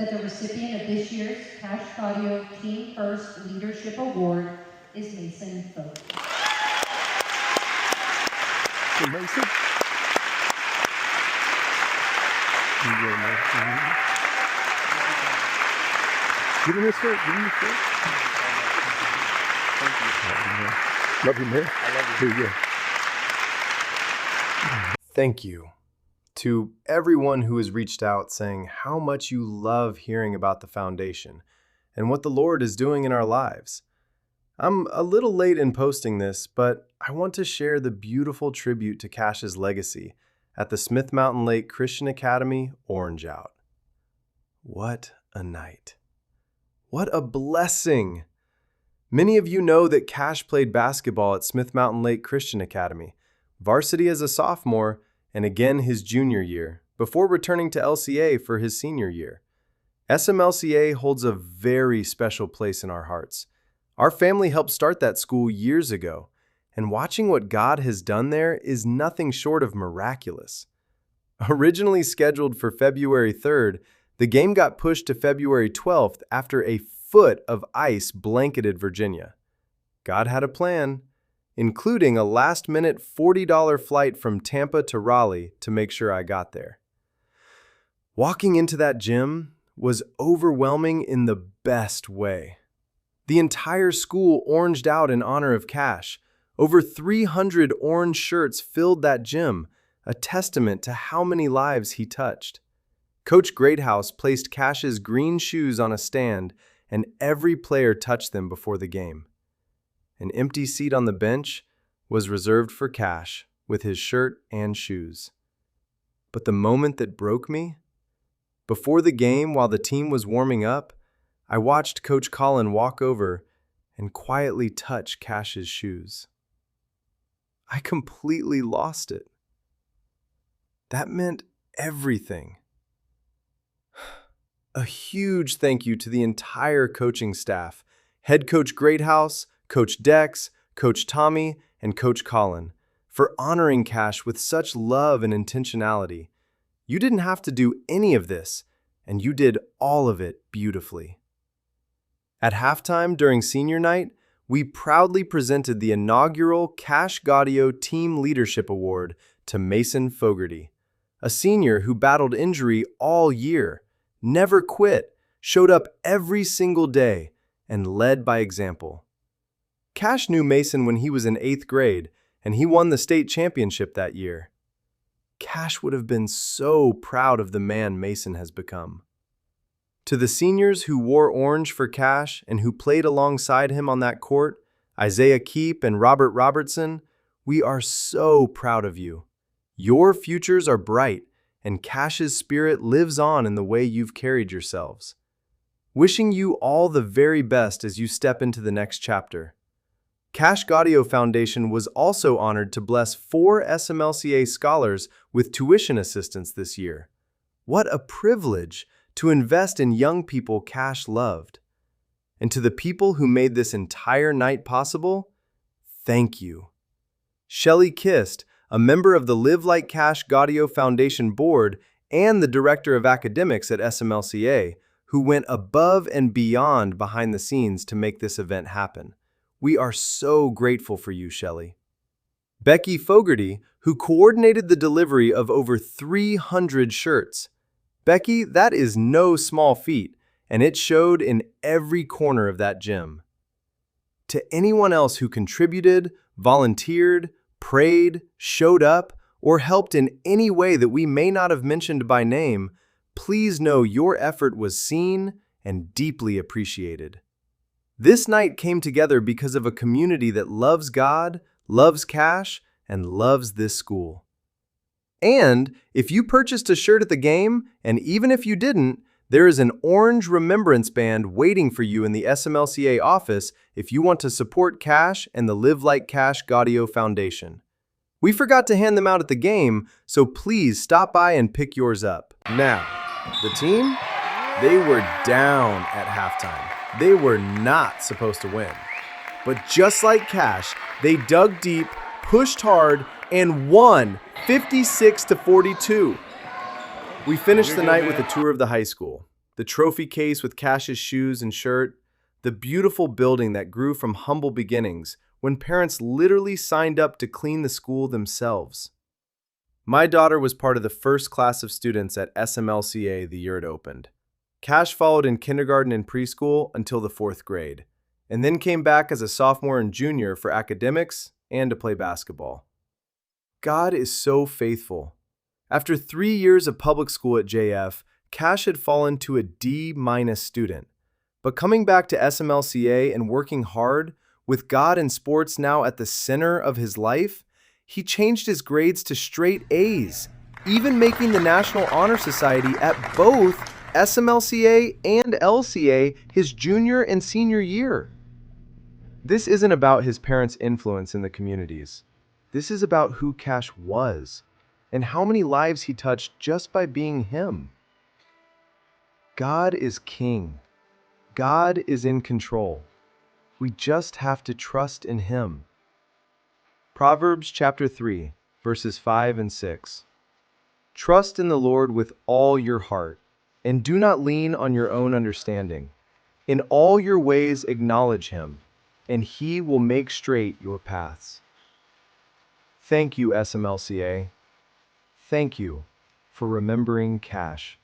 that the recipient of this year's Cash Gaudio Team First Leadership Award is Mason Folk. Hey, Mason. Give him this shirt. Give him this shirt. Thank you. Love you, man. I love you. Here you go. Thank you to everyone who has reached out saying how much you love hearing about the foundation and what the Lord is doing in our lives. I'm a little late in posting this, but I want to share the beautiful tribute to Cash's legacy at the Smith Mountain Lake Christian Academy Orange Out. What a night. What a blessing. Many of you know that Cash played basketball at Smith Mountain Lake Christian Academy, varsity as a sophomore, and again his junior year, before returning to LCA for his senior year. SMLCA holds a very special place in our hearts. Our family helped start that school years ago, and watching what God has done there is nothing short of miraculous. Originally scheduled for February 3rd, the game got pushed to February 12th after a foot of ice blanketed Virginia. God had a plan, including a last-minute $40 flight from Tampa to Raleigh to make sure I got there. Walking into that gym was overwhelming in the best way. The entire school oranged out in honor of Cash. Over 300 orange shirts filled that gym, a testament to how many lives he touched. Coach Greathouse placed Cash's green shoes on a stand, and every player touched them before the game. An empty seat on the bench was reserved for Cash with his shirt and shoes. But the moment that broke me? Before the game, while the team was warming up, I watched Coach Collin walk over and quietly touch Cash's shoes. I completely lost it. That meant everything. A huge thank you to the entire coaching staff, Head Coach Greathouse, Coach Dex, Coach Tommy, and Coach Collin, for honoring Cash with such love and intentionality. You didn't have to do any of this, and you did all of it beautifully. At halftime during senior night, we proudly presented the inaugural Cash Gaudio Team Leadership Award to Mason Fogarty, a senior who battled injury all year, never quit, showed up every single day, and led by example. Cash knew Mason when he was in 8th grade, and he won the state championship that year. Cash would have been so proud of the man Mason has become. To the seniors who wore orange for Cash and who played alongside him on that court, Isaiah Keep and Robert Robertson, we are so proud of you. Your futures are bright, and Cash's spirit lives on in the way you've carried yourselves. Wishing you all the very best as you step into the next chapter. Cash Gaudio Foundation was also honored to bless 4 SMLCA scholars with tuition assistance this year. What a privilege to invest in young people Cash loved. And to the people who made this entire night possible, thank you. Shelley Kist, a member of the Live Like Cash Gaudio Foundation Board and the Director of Academics at SMLCA, who went above and beyond behind the scenes to make this event happen. We are so grateful for you, Shelley. Becky Fogarty, who coordinated the delivery of over 300 shirts. Becky, that is no small feat, and it showed in every corner of that gym. To anyone else who contributed, volunteered, prayed, showed up, or helped in any way that we may not have mentioned by name, please know your effort was seen and deeply appreciated. This night came together because of a community that loves God, loves Cash, and loves this school. And if you purchased a shirt at the game, and even if you didn't, there is an orange remembrance band waiting for you in the SMLCA office if you want to support Cash and the Live Like Cash Gaudio Foundation. We forgot to hand them out at the game, so please stop by and pick yours up. Now, the team, they were down at halftime. They were not supposed to win. But just like Cash, they dug deep, pushed hard, and won 56-42. We finished the night with a tour of the high school. the trophy case with Cash's shoes and shirt, the beautiful building that grew from humble beginnings when parents literally signed up to clean the school themselves. My daughter was part of the first class of students at SMLCA the year it opened. Cash followed in kindergarten and preschool until the 4th grade, and then came back as a sophomore and junior for academics and to play basketball. God is so faithful. After 3 years of public school at JF, Cash had fallen to a D- student. But coming back to SMLCA and working hard, with God and sports now at the center of his life, he changed his grades to straight A's, even making the National Honor Society at both SMLCA and LCA his junior and senior year. This isn't about his parents' influence in the communities. This is about who Cash was and how many lives he touched just by being him. God is king. God is in control. We just have to trust in him. Proverbs chapter 3, verses 5 and 6. Trust in the Lord with all your heart, and do not lean on your own understanding. In all your ways acknowledge him, and he will make straight your paths. Thank you, SMLCA. Thank you for remembering Cash.